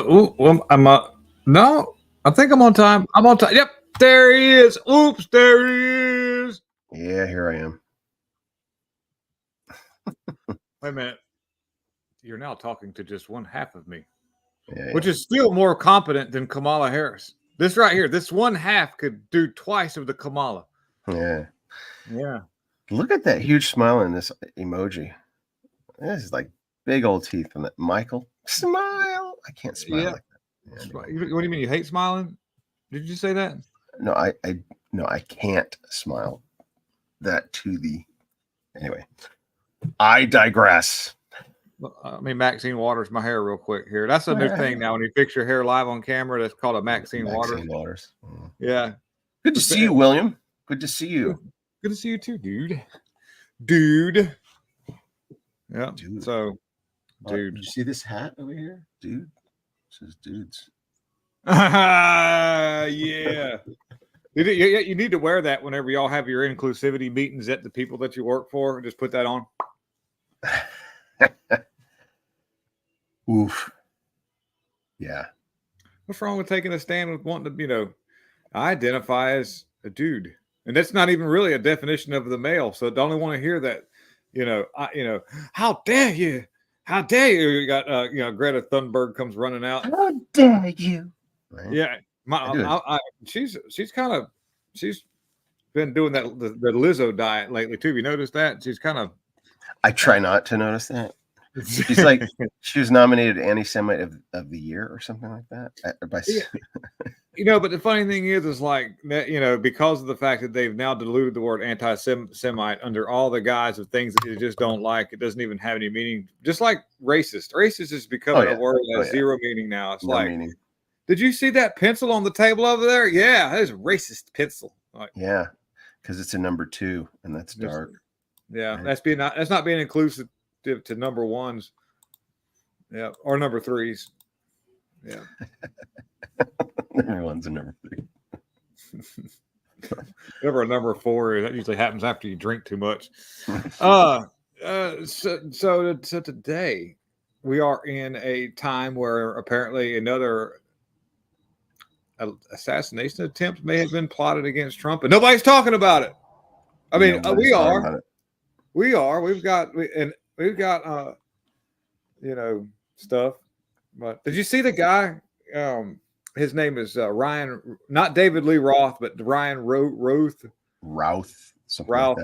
No, I think I'm on time. I'm on time. Yep, there he is. Oops, there he is. Yeah, here I am. Wait a minute. You're now talking to just one half of me, Yeah, which is still more competent than Kamala Harris. This right here, this one half could do twice of the Kamala. yeah. Yeah. Look at that huge smile in this emoji. This is like big old teeth on that. Michael, smile. I can't smile like that. What do you mean? You hate smiling? Did you say that? No, I can't smile. That to the anyway. I digress. I mean, Maxine waters my hair real quick here. That's a new thing now. When you fix your hair live on camera, that's called a Maxine Waters. Yeah. Good to see you, William. Good to see you. Good to see you too, dude. Yeah. Dude. So, dude. Did you see this hat over here? Dude. This is dudes. Yeah. You need to wear that whenever y'all have your inclusivity meetings at the people that you work for. Just put that on. Oof. Yeah. What's wrong with taking a stand with wanting to, I identify as a dude. And that's not even really a definition of the male. So don't only want to hear that, how dare you? How dare you? You got, Greta Thunberg comes running out. How dare you? Right? Yeah. She's been doing the Lizzo diet lately too. Have you noticed that? She's kind of. I try not to notice that. She's like, she was nominated Anti-Semite of the Year or something like that. But the funny thing is like, because of the fact that they've now diluted the word anti-Semite under all the guise of things that you just don't like, it doesn't even have any meaning. Just like racist. Racist is becoming a word that has zero meaning now. It's no meaning. Did you see that pencil on the table over there? Yeah, that is a racist pencil. Like, yeah, because it's a number 2 and that's dark. Yeah, right. That's not being inclusive to number 1s. Yeah, or number 3s. Yeah. Number 1's and number 3. Whatever a number 4 is, that usually happens after you drink too much. So today we are in a time where apparently another assassination attempt may have been plotted against Trump, and nobody's talking about it. I mean, we are. We've got stuff. But did you see the guy? His name is Ryan, not David Lee Roth, but Ryan Routh. Routh. Like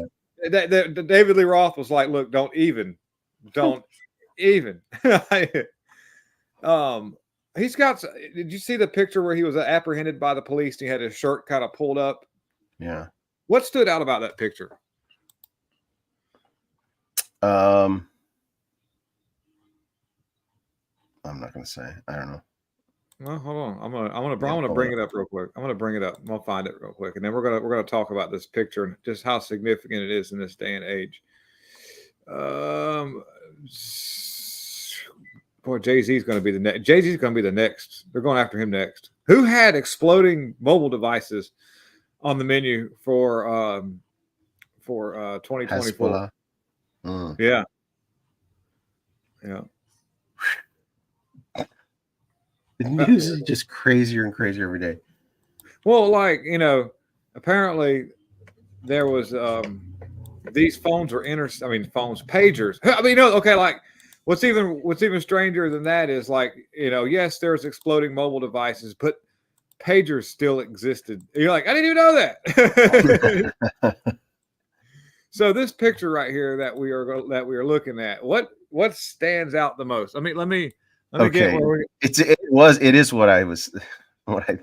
that. David Lee Roth was like, "Look, don't even." He's got. Did you see the picture where he was apprehended by the police and he had his shirt kind of pulled up? Yeah. What stood out about that picture? I'm not gonna say. I don't know. Well, hold on. I'm gonna bring it up real quick. I'm gonna bring it up. I'm gonna find it real quick, and then we're gonna talk about this picture and just how significant it is in this day and age. Boy, Jay-Z's going to be the next. Jay-Z's going to be the next. They're going after him next. Who had exploding mobile devices on the menu for 2024? Yeah. The news is just crazier and crazier every day. Well, apparently there was these phones were pagers. Like what's even stranger than that is yes, there's exploding mobile devices, but pagers still existed. You're like, I didn't even know that. So this picture right here that we are looking at, what stands out the most? I mean, let me get where we... It is what I was what I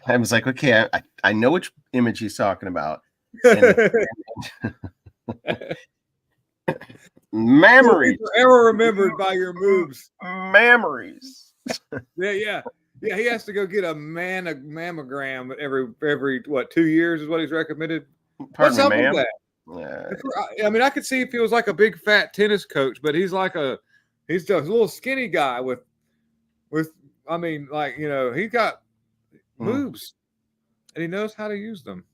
I was like, okay, I know which image he's talking about. Memories. Forever remembered by your moves. Memories. Yeah. He has to go get a mammogram every 2 years is what he's recommended. What's up with that? I mean, I could see if he was like a big fat tennis coach, but he's just a little skinny guy with he's got moves and he knows how to use them.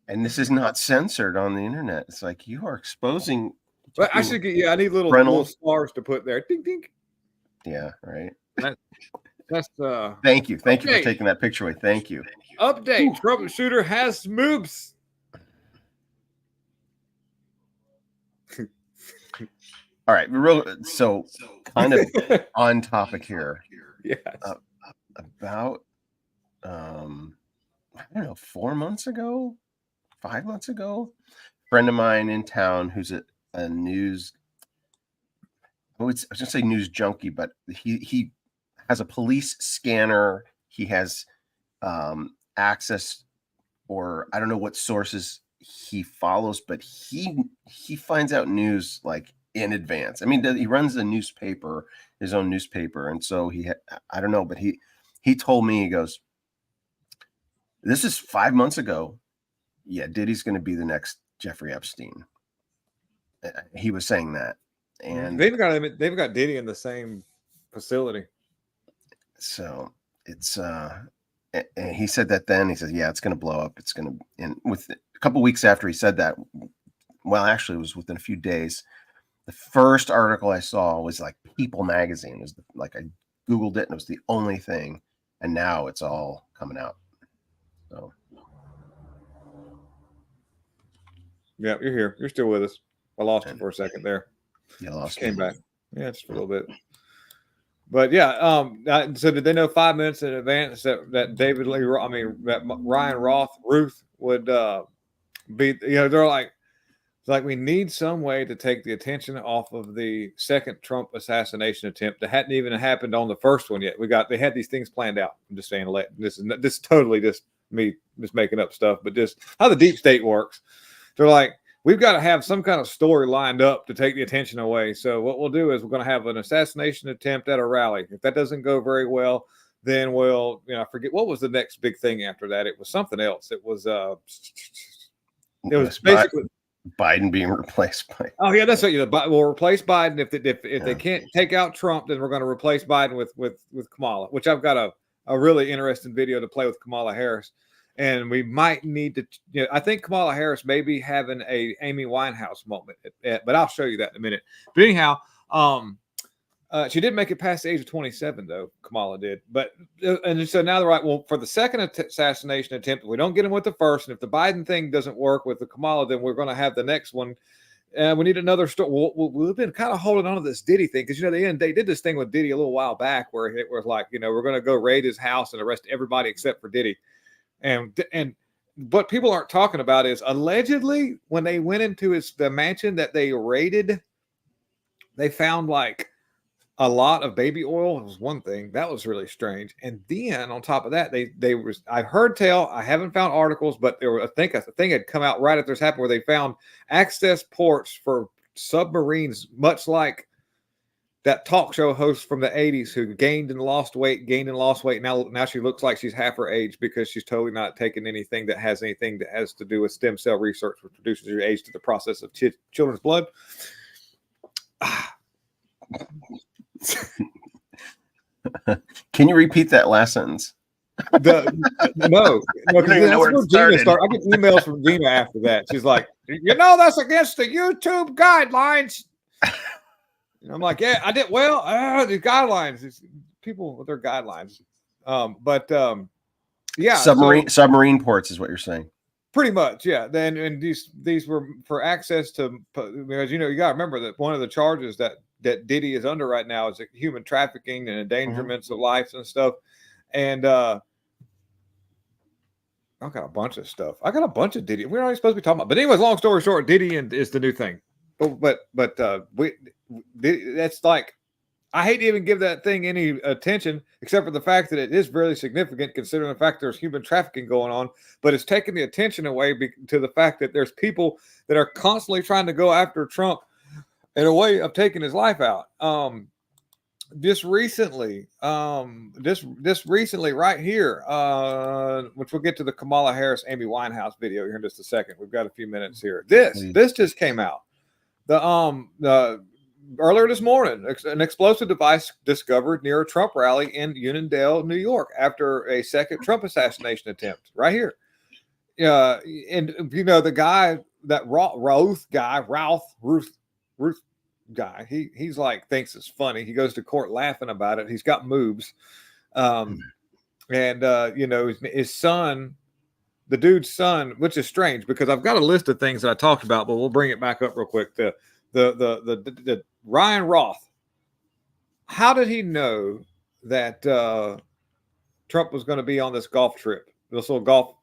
And this is not censored on the internet. It's like you are exposing But I should get, I need little stars to put there. Ding, ding. Yeah, right. That's Thank you for taking that picture away. Thank you. Update: troubleshooter has moops. All right, so kind of on topic here. Yes. About I don't know, 4 months ago, 5 months ago, a friend of mine in town who's a news, I was gonna say news junkie, but he has a police scanner. He has access, or I don't know what sources he follows, but he finds out news like in advance. I mean, he runs a newspaper, his own newspaper, and so I don't know, but he told me, he goes, this is 5 months ago. Yeah, Diddy's going to be the next Jeffrey Epstein. He was saying that, and they've got Diddy in the same facility. So it's and he said that then he says, yeah, it's going to blow up. It's going to, and with a couple of weeks after he said that, well, actually it was within a few days. The first article I saw was like People magazine. It was like I Googled it and it was the only thing. And now it's all coming out. So. Yeah, you're here. You're still with us. I lost you for a second there. Yeah, lost. Came back. Yeah, just for a little bit. But yeah, so did they know 5 minutes in advance that David Lee, that Ryan Ruth would be? They're like, we need some way to take the attention off of the second Trump assassination attempt that hadn't even happened on the first one yet. They had these things planned out. I'm just saying, this is totally just me just making up stuff, but just how the deep state works. They're like, we've got to have some kind of story lined up to take the attention away. So what we'll do is we're going to have an assassination attempt at a rally. If that doesn't go very well, then we'll, I forget what was the next big thing after that. It was something else. It was basically Biden being replaced by. Oh yeah, that's what we'll replace Biden. If they can't take out Trump, then we're going to replace Biden with Kamala, which I've got a really interesting video to play with Kamala Harris. And we might need to, I think Kamala Harris may be having a Amy Winehouse moment, but I'll show you that in a minute. But anyhow, she did make it past the age of 27, though. Kamala did. But and so now they're like, well, for the second assassination attempt, if we don't get him with the first, and if the Biden thing doesn't work with the Kamala, then we're going to have the next one. We need another story. We've been kind of holding on to this Diddy thing because, they did this thing with Diddy a little while back where it was like, we're going to go raid his house and arrest everybody except for Diddy. And what people aren't talking about is allegedly when they went into the mansion that they raided, they found like a lot of baby oil. It was one thing that was really strange. And then on top of that, I've heard tell, I haven't found articles, but I think a thing had come out right after this happened where they found access ports for submarines, much like that talk show host from the 80s who gained and lost weight. Now she looks like she's half her age because she's totally not taking anything that has to do with stem cell research, which reduces your age to the process of children's blood. Can you repeat that last sentence? No, because that's where Gina started. I get emails from Gina after that. She's like, that's against the YouTube guidelines. And I'm like, yeah, I did well. These guidelines, these people with their guidelines. Yeah, submarine ports is what you're saying. Pretty much, yeah. Then and these were for access to, because you got to remember that one of the charges that Diddy is under right now is human trafficking and endangerments of life and stuff. And I got a bunch of stuff. I got a bunch of Diddy. We're not even supposed to be talking about. But anyways, long story short, Diddy is the new thing. But that's like, I hate to even give that thing any attention, except for the fact that it is really significant considering the fact there's human trafficking going on, but it's taking the attention away to the fact that there's people that are constantly trying to go after Trump in a way of taking his life out. Just recently right here, which we'll get to the Kamala Harris, Amy Winehouse video here in just a second. We've got a few minutes here. This just came out. Earlier this morning, an explosive device discovered near a Trump rally in Uniondale, New York, after a second Trump assassination attempt. Right here, and the guy, that Ralph Ruth guy. He's like thinks it's funny. He goes to court laughing about it. He's got moves, and you know his son, the dude's son, which is strange because I've got a list of things that I talked about, but we'll bring it back up real quick. The Ryan Roth. How did he know that Trump was going to be on this golf trip? This little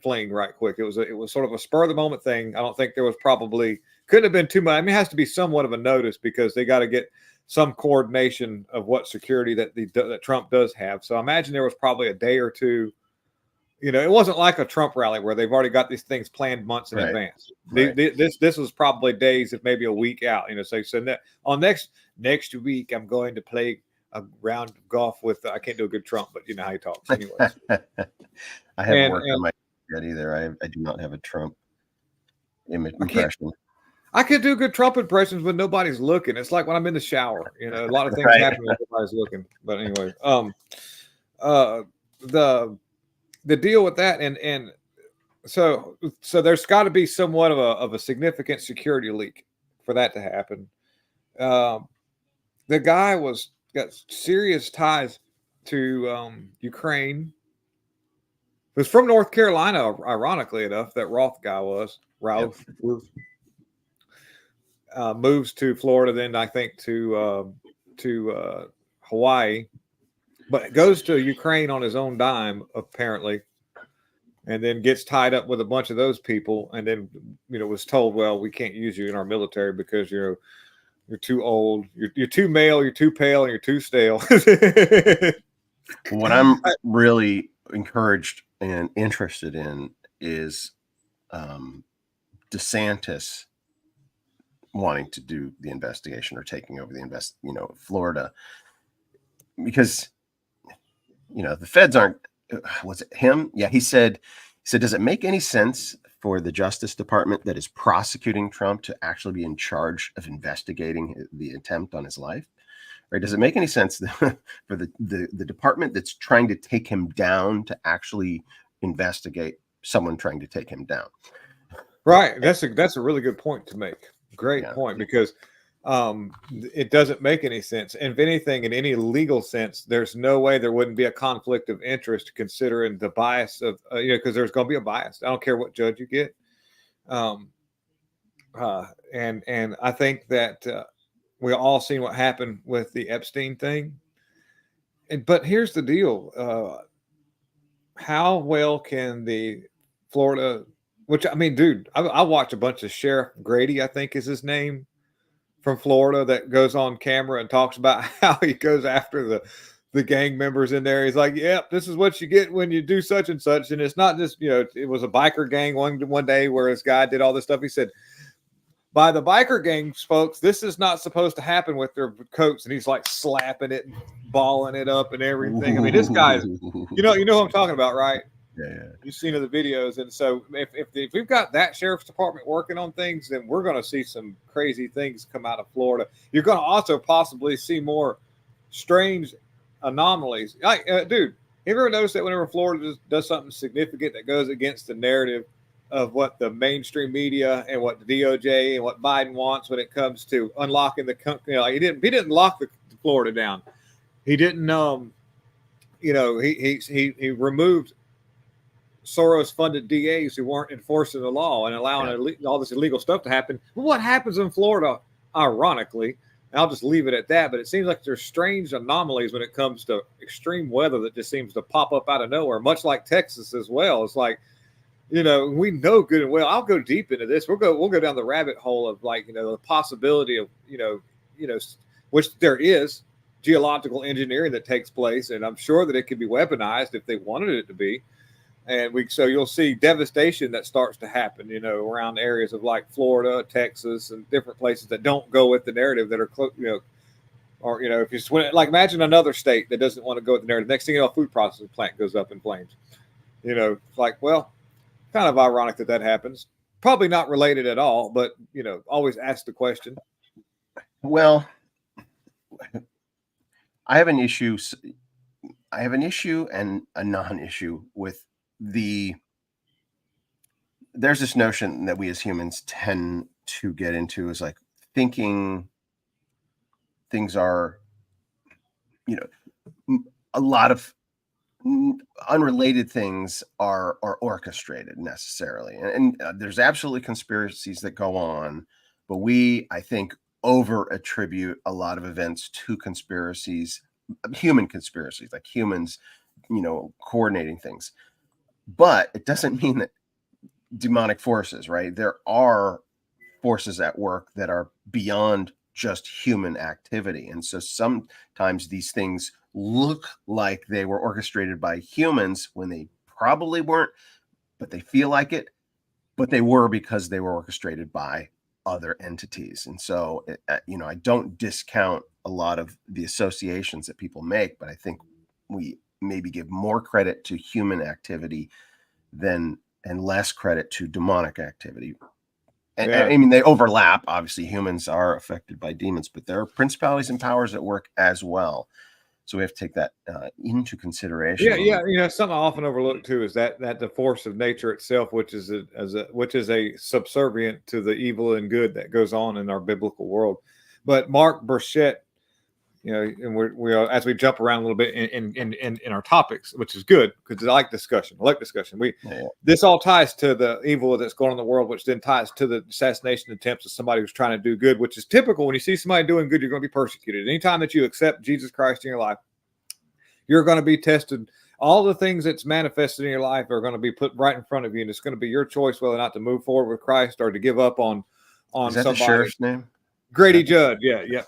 fling right quick. It was sort of a spur of the moment thing. I don't think there was probably couldn't have been too much. I mean, it has to be somewhat of a notice because they got to get some coordination of what security that Trump does have. So I imagine there was probably a day or two. You know, it wasn't like a Trump rally where they've already got these things planned months in advance. Right. This was probably days, if maybe a week out. You know, so on next week I'm going to play a round of golf with. I can't do a good Trump, but you know how he talks. Anyways, I haven't worked on my yet either. I do not have a Trump impression. I could do good Trump impressions when nobody's looking. It's like when I'm in the shower. You know, a lot of things happen when nobody's looking. But anyway, the deal with that, and so there's got to be somewhat of a significant security leak for that to happen. The guy got serious ties to Ukraine. He was from North Carolina, ironically enough. That Roth guy was Ralph. Yep. Moves to Florida, then I think to Hawaii, but goes to Ukraine on his own dime apparently, and then gets tied up with a bunch of those people, and then was told, well, we can't use you in our military because you're too old, you're too male, you're too pale, and you're too stale. What I'm really encouraged and interested in is DeSantis wanting to do the investigation or taking over the Florida, because the feds aren't. Was it him? Yeah, he said, does it make any sense for the Justice Department that is prosecuting Trump to actually be in charge of investigating the attempt on his life? Or does it make any sense for the department that's trying to take him down to actually investigate someone trying to take him down? Right. That's a really good point to make. Great point, because it doesn't make any sense. And if anything, in any legal sense, there's no way there wouldn't be a conflict of interest considering the bias of, because there's going to be a bias. I don't care what judge you get. And I think that we all seen what happened with the Epstein thing. But here's the deal. How well can the Florida, which I mean, dude, I watch a bunch of Sheriff Grady, I think is his name, from Florida, that goes on camera and talks about how he goes after the gang members in there. He's like, yep, this is what you get when you do such and such. And it's not just, it was a biker gang one day where this guy did all this stuff. He said, by the biker gangs, folks, this is not supposed to happen with their coats. And he's like slapping it and balling it up and everything. I mean, this guy's, you know who I'm talking about, right? Yeah. You've seen the videos. And so if we've got that sheriff's department working on things, then we're going to see some crazy things come out of Florida. You're going to also possibly see more strange anomalies. Like, dude, have you ever noticed that whenever Florida does something significant that goes against the narrative of what the mainstream media and what the DOJ and what Biden wants when it comes to unlocking the country? He didn't lock the Florida down. He didn't, he removed Soros-funded DAs who weren't enforcing the law and allowing all this illegal stuff to happen. Well, what happens in Florida, ironically, I'll just leave it at that, but it seems like there's strange anomalies when it comes to extreme weather that just seems to pop up out of nowhere, much like Texas as well. It's like, we know good and well. I'll go deep into this. We'll go down the rabbit hole of the possibility of, which there is geological engineering that takes place, and I'm sure that it could be weaponized if they wanted it to be. And so you'll see devastation that starts to happen, around areas of like Florida, Texas, and different places that don't go with the narrative that are close, or, if you swim, like imagine another state that doesn't want to go with the narrative. Next thing you know, a food processing plant goes up in flames. Like, well, kind of ironic that happens. Probably not related at all, but, always ask the question. Well, I have an issue and a non-issue with there's this notion that we as humans tend to get into is like thinking things are, you know, a lot of unrelated things are orchestrated necessarily, and there's absolutely conspiracies that go on, but I think, over attribute a lot of events to conspiracies, human conspiracies, like humans, coordinating things. But it doesn't mean that demonic forces, right? There are forces at work that are beyond just human activity. And so sometimes these things look like they were orchestrated by humans when they probably weren't, but they feel like it, but they were, because they were orchestrated by other entities. And so, I don't discount a lot of the associations that people make, but I think we maybe give more credit to human activity and less credit to demonic activity. And, Yeah. I mean, they overlap. Obviously, humans are affected by demons, but there are principalities and powers at work as well. So we have to take that into consideration. Yeah. Something I often overlook too is that the force of nature itself, which is a subservient to the evil and good that goes on in our biblical world. But Mark Burchett, and we are, as we jump around a little bit in our topics, which is good because I like discussion. This all ties to the evil that's going on in the world, which then ties to the assassination attempts of somebody who's trying to do good, which is typical. When you see somebody doing good, you're going to be persecuted. Anytime that you accept Jesus Christ in your life, you're going to be tested. All the things that's manifested in your life are going to be put right in front of you, and it's going to be your choice whether or not to move forward with Christ or to give up on Is that somebody. The sheriff's name? Grady Judd. Yeah.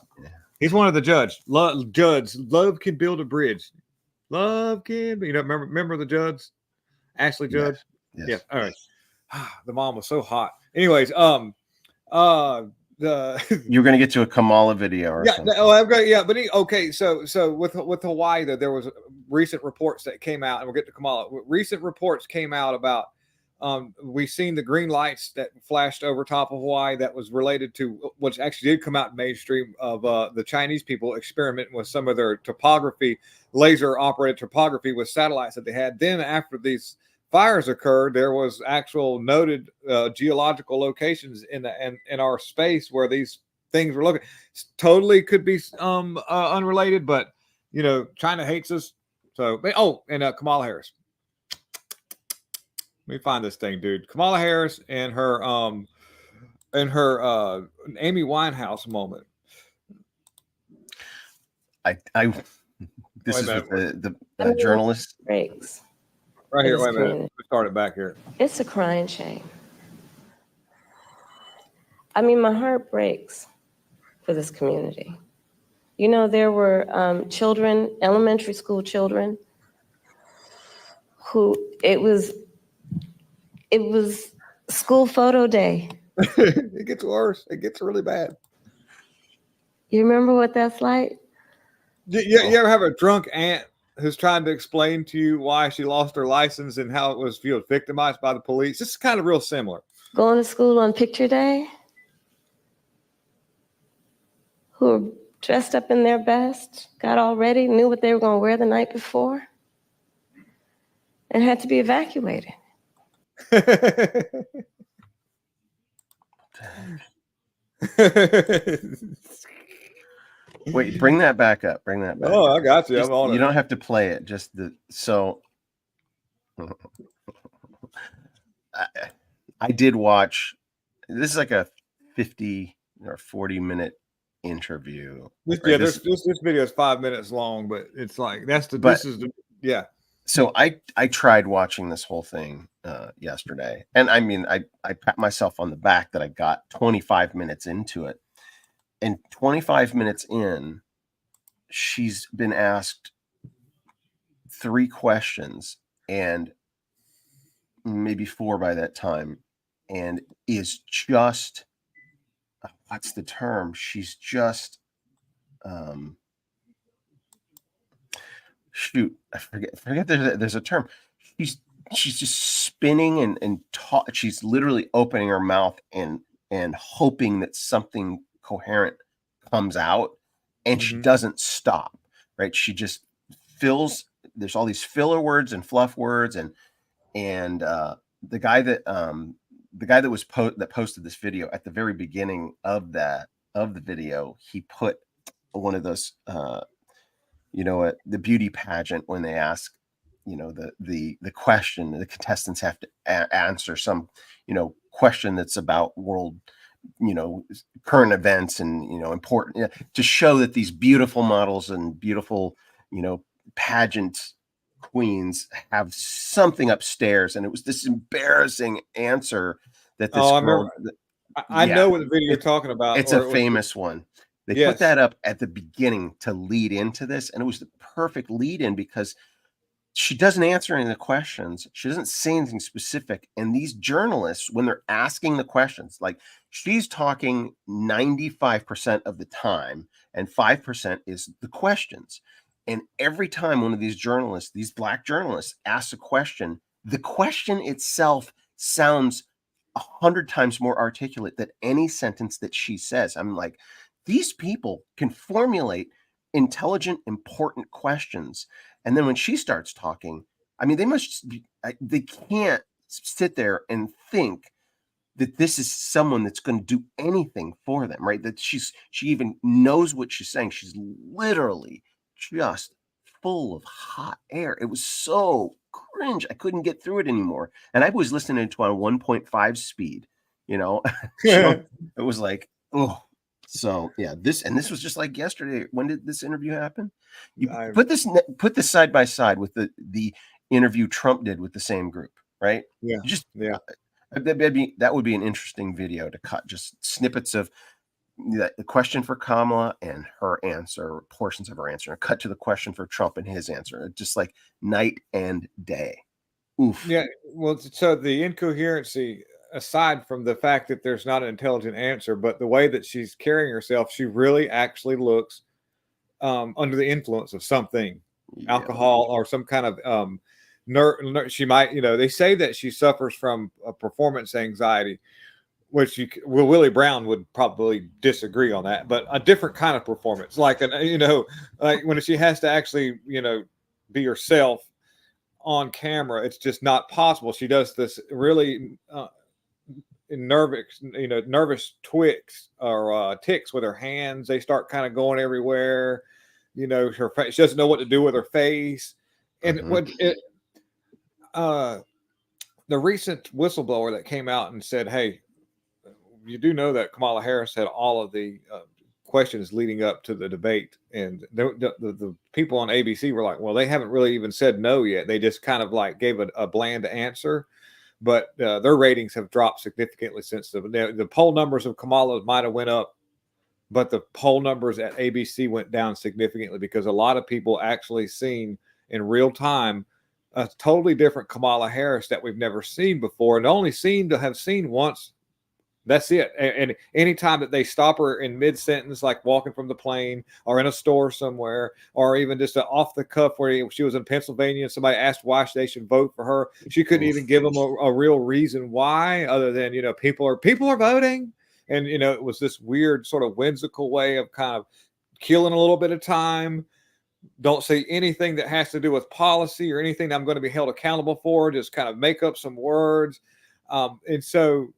He's one of the judges. Love can build a bridge. Love can, remember the Judds? Ashley Judd. Yes. Yeah. All right. The mom was so hot. Anyways, you're going to get to a Kamala video or something. I've got but okay. So with Hawaii, though, there was recent reports that came out, and we'll get to Kamala. Recent reports came out about. We've seen the green lights that flashed over top of Hawaii that was related to, which actually did come out mainstream, of the Chinese people experimenting with some of their topography, laser operated topography with satellites that they had. Then after these fires occurred, there was actual noted geological locations in our space where these things were looking. Totally could be unrelated, but China hates us. So and Kamala Harris. Let me find this thing, dude. Kamala Harris and her Amy Winehouse moment. This is with the journalist. Breaks. Right here. Wait a minute. Let's start it back here. It's a crying shame. I mean, my heart breaks for this community. There were children, elementary school children, who it was school photo day. It gets worse. It gets really bad. You remember what that's like? You ever have a drunk aunt who's trying to explain to you why she lost her license and how it was victimized by the police? This is kind of real similar. Going to school on picture day, who were dressed up in their best, got all ready, knew what they were going to wear the night before, and had to be evacuated. Wait, bring that back up. Oh, I got you. I'm on it. You don't have to play it. I did watch. This is like a 50 or 40-minute interview. This video is 5 minutes long, but it's like yeah. So I tried watching this whole thing yesterday, and I mean, I pat myself on the back that I got 25 minutes into it, and 25 minutes in, she's been asked 3 questions, and maybe 4 by that time, and is just, what's the term? She's just, shoot, I forget there's a term. She's just spinning and she's literally opening her mouth and hoping that something coherent comes out, and she doesn't stop, right? She just fills, there's all these filler words and fluff words, and the guy that posted this video at the very beginning of of the video, he put one of those, the beauty pageant when they ask, the question, the contestants have to answer some, question that's about world, current events and, important, to show that these beautiful models and beautiful, pageant queens have something upstairs. And it was this embarrassing answer that this I girl, remember. I know what the video you're talking about. it's a famous one. They put Yes. that up at the beginning to lead into this, and it was the perfect lead in because she doesn't answer any of the questions. She doesn't say anything specific. And these journalists, when they're asking the questions, like she's talking 95% of the time, and 5% is the questions. And every time one of these journalists, these Black journalists, asks a question, the question itself sounds 100 times more articulate than any sentence that she says. I'm like, these people can formulate intelligent, important questions. And then when she starts talking, I mean, they can't sit there and think that this is someone that's going to do anything for them, right? That she even knows what she's saying. She's literally just full of hot air. It was so cringe. I couldn't get through it anymore. And I was listening to it on 1.5 speed, So it was like, oh. So yeah, this was just like yesterday. When did this interview happen? You put this side by side with the interview Trump did with the same group, right? Yeah. That would be an interesting video to cut just snippets of the question for Kamala and her answer, portions of her answer, and cut to the question for Trump and his answer. Just like night and day. Oof. Yeah. Well, so the incoherency, aside from the fact that there's not an intelligent answer, but the way that she's carrying herself, she really actually looks under the influence of something, alcohol or some kind of she might, they say that she suffers from a performance anxiety, which Willie Brown would probably disagree on that, but a different kind of performance, like like when she has to actually, be herself on camera, it's just not possible. She does this really nervous twicks or ticks with her hands. They start kind of going everywhere. Her face, she doesn't know what to do with her face. And the recent whistleblower that came out and said, "Hey, you do know that Kamala Harris had all of the questions leading up to the debate," and the people on ABC were like, "Well, they haven't really even said no yet. They just kind of like gave a bland answer." But their ratings have dropped significantly since the poll numbers of Kamala might have went up, but the poll numbers at ABC went down significantly because a lot of people actually seen in real time a totally different Kamala Harris that we've never seen before, and only seem to have seen once. That's it. And anytime that they stop her in mid-sentence, like walking from the plane or in a store somewhere, or even just off the cuff where she was in Pennsylvania and somebody asked why they should vote for her, she couldn't even give them a real reason why, other than, people are voting. And, it was this weird sort of whimsical way of kind of killing a little bit of time. Don't say anything that has to do with policy or anything that I'm going to be held accountable for. Just kind of make up some words. And so,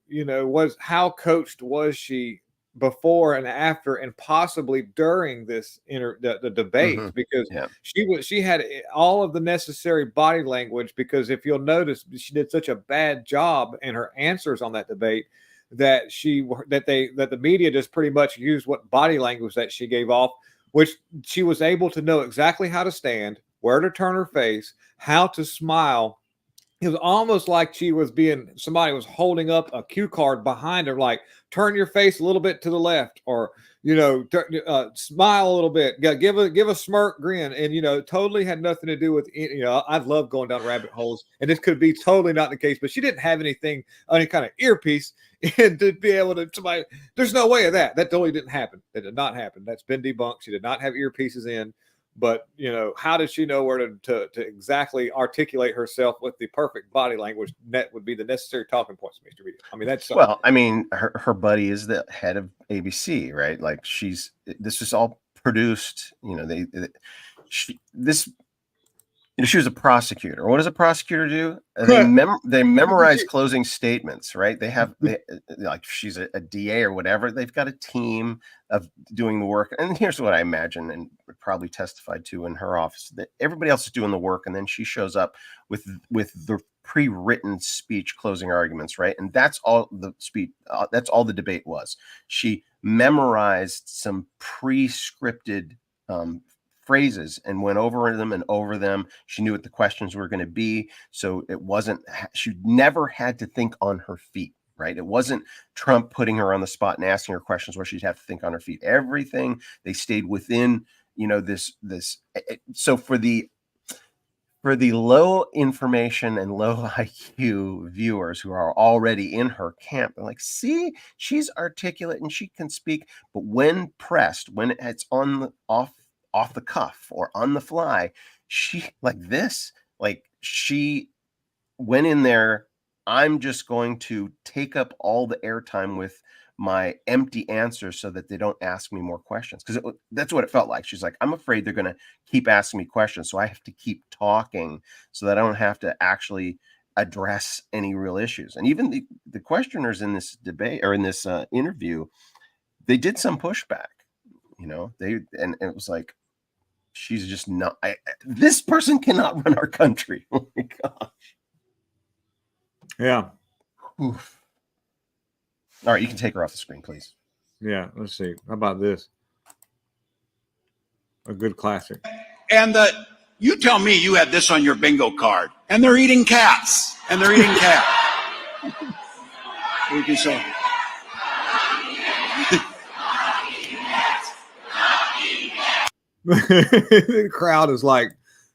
how coached was she before and after, and possibly during this the debate? Because she had all of the necessary body language. Because if you'll notice, she did such a bad job in her answers on that debate that the media just pretty much used what body language that she gave off, which she was able to know exactly how to stand, where to turn her face, how to smile. It was almost like somebody was holding up a cue card behind her, like turn your face a little bit to the left, or, smile a little bit, give a smirk grin. And, totally had nothing to do with, I love going down rabbit holes, and this could be totally not the case, but she didn't have any kind of earpiece and to be able to there's no way of that. That totally didn't happen. That did not happen. That's been debunked. She did not have earpieces in. But, how does she know where to exactly articulate herself with the perfect body language that would be the necessary talking points, Mr. Media? I mean, that's well, I mean, her buddy is the head of ABC, right? Like this is all produced, this she was a prosecutor. What does a prosecutor do? They memorize closing statements, right? They like she's a DA or whatever. They've got a team of doing the work. And here's what I imagine, and probably testified to in her office, that everybody else is doing the work, and then she shows up with the pre-written speech closing arguments, right? And that's all the speech. That's all the debate was. She memorized some pre-scripted phrases and went over them and over them. She knew what the questions were going to be. So it wasn't, she never had to think on her feet, right? It wasn't Trump putting her on the spot and asking her questions where she'd have to think on her feet. Everything, they stayed within, this. So for the low information and low IQ viewers who are already in her camp, they're like, see, she's articulate and she can speak. But when pressed, when it's off the cuff or on the fly, she went in there. I'm just going to take up all the airtime with my empty answers so that they don't ask me more questions. Because that's what it felt like. She's like, I'm afraid they're going to keep asking me questions. So I have to keep talking so that I don't have to actually address any real issues. And even the questioners in this debate or in this interview, they did some pushback, and it was like, she's just not, this person cannot run our country. Oh my gosh. Yeah. Oof. All right, you can take her off the screen, please. Yeah, let's see. How about this? A good classic. And you tell me you had this on your bingo card, and they're eating cats, and they're eating cats. What did you say? The crowd is like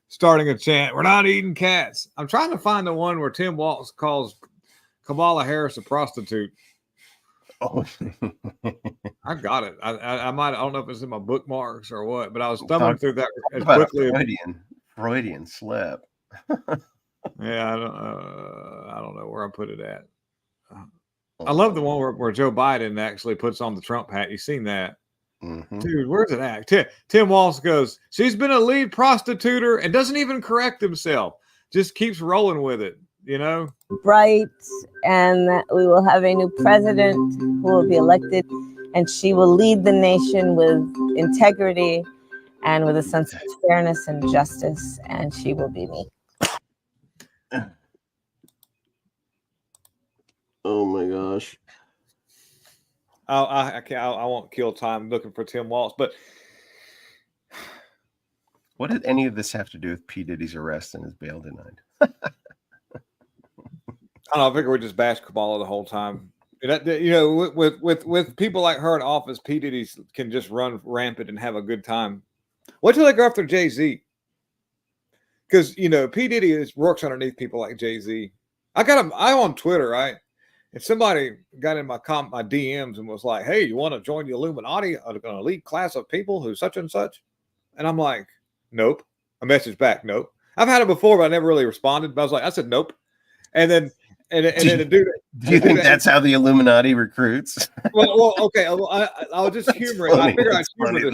starting a chant. We're not eating cats. I'm trying to find the one where Tim Walz calls Kamala Harris a prostitute. Oh, I got it. I don't know if it's in my bookmarks or what, but I was thumbing through that as about quickly. Freudian slip. Yeah, I don't know where I put it at. I love the one where Joe Biden actually puts on the Trump hat. You seen that? Mm-hmm. Dude, where's it at? Tim Walz goes, she's been a lead prostituter and doesn't even correct himself. Just keeps rolling with it, Bright, and that we will have a new president who will be elected, and she will lead the nation with integrity and with a sense of fairness and justice, and she will be me. Oh my gosh. I won't kill time looking for Tim Walz, but what did any of this have to do with P. Diddy's arrest and his bail denied? I don't know. I figure we just bash Kamala the whole time. With people like her in office, P. Diddy can just run rampant and have a good time. Wait till they go after Jay-Z. Because, P. Diddy works underneath people like Jay-Z. I'm on Twitter, right? And somebody got in my DMs and was like, hey, you want to join the Illuminati, an elite class of people who such and such? And I'm like, nope. I messaged back, nope. I've had it before, but I never really responded. But I said, nope. And then the dude. Do you think that's how the Illuminati recruits? Well, okay. I'll just humor it. I figure I'd humor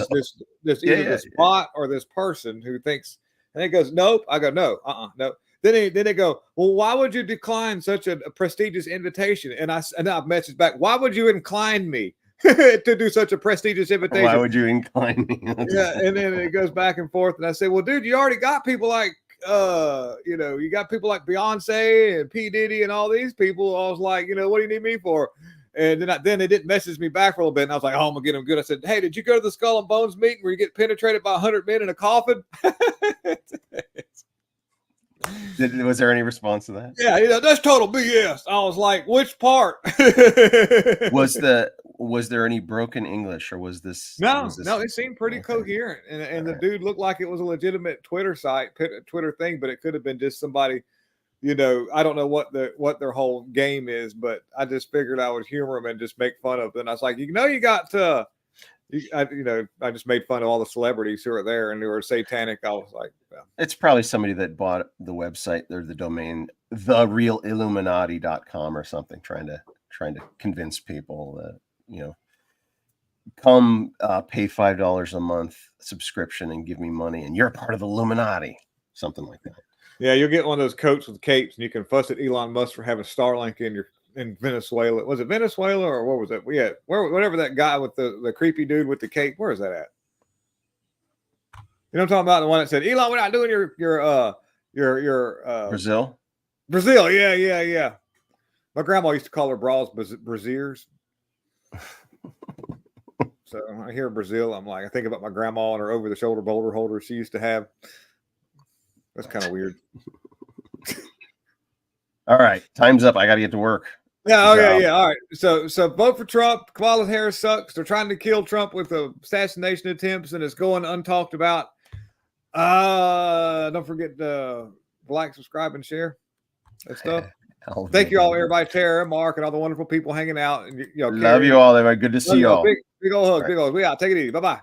this bot or this person who thinks, and he goes, nope. I go, no, no. Then they go, well, why would you decline such a prestigious invitation? And I messaged back, why would you incline me to do such a prestigious invitation? Why would you incline me? Yeah, and then it goes back and forth. And I say, well, dude, you already got people like, you got people like Beyonce and P. Diddy and all these people. I was like, what do you need me for? And then they didn't message me back for a little bit. And I was like, oh, I'm going to get them good. I said, hey, did you go to the Skull and Bones meeting where you get penetrated by 100 men in a coffin? Was there any response to that? Yeah, that's total BS. I was like, which part? Was there any broken English, or was this? No, it seemed pretty coherent, and the dude looked like it was a legitimate Twitter thing, but it could have been just somebody, I don't know what their whole game is, but I just figured I would humor them and just make fun of them. And I was like, you got to. I just made fun of all the celebrities who were there and who were satanic. I was like, well. It's probably somebody that bought the website or the domain, therealilluminati.com or something, trying to convince people that, come pay $5 a month subscription and give me money and you're part of the Illuminati. something like that. Yeah, you'll get one of those coats with capes, and you can fuss at Elon Musk for having Starlink in Venezuela. Was it Venezuela or what was it? Yeah, whatever that guy with the creepy dude with the cape. Where is that at? You know what I'm talking about? The one that said, "Elon, we're not doing your Brazil. Brazil." Yeah. My grandma used to call her bras braziers. So I hear Brazil, I'm like, I think about my grandma and her over-the-shoulder boulder holder she used to have. That's kind of weird. All right, time's up. I got to get to work. Yeah, Good job. All right. So vote for Trump. Kamala Harris sucks. They're trying to kill Trump with assassination attempts, and it's going untalked about. Don't forget to like, subscribe, and share that stuff. Thank you all, everybody, Tara, Mark, and all the wonderful people hanging out. And love you all. Everybody, good to see you all. Big old hug. Big old. We out. Take it easy. Bye bye.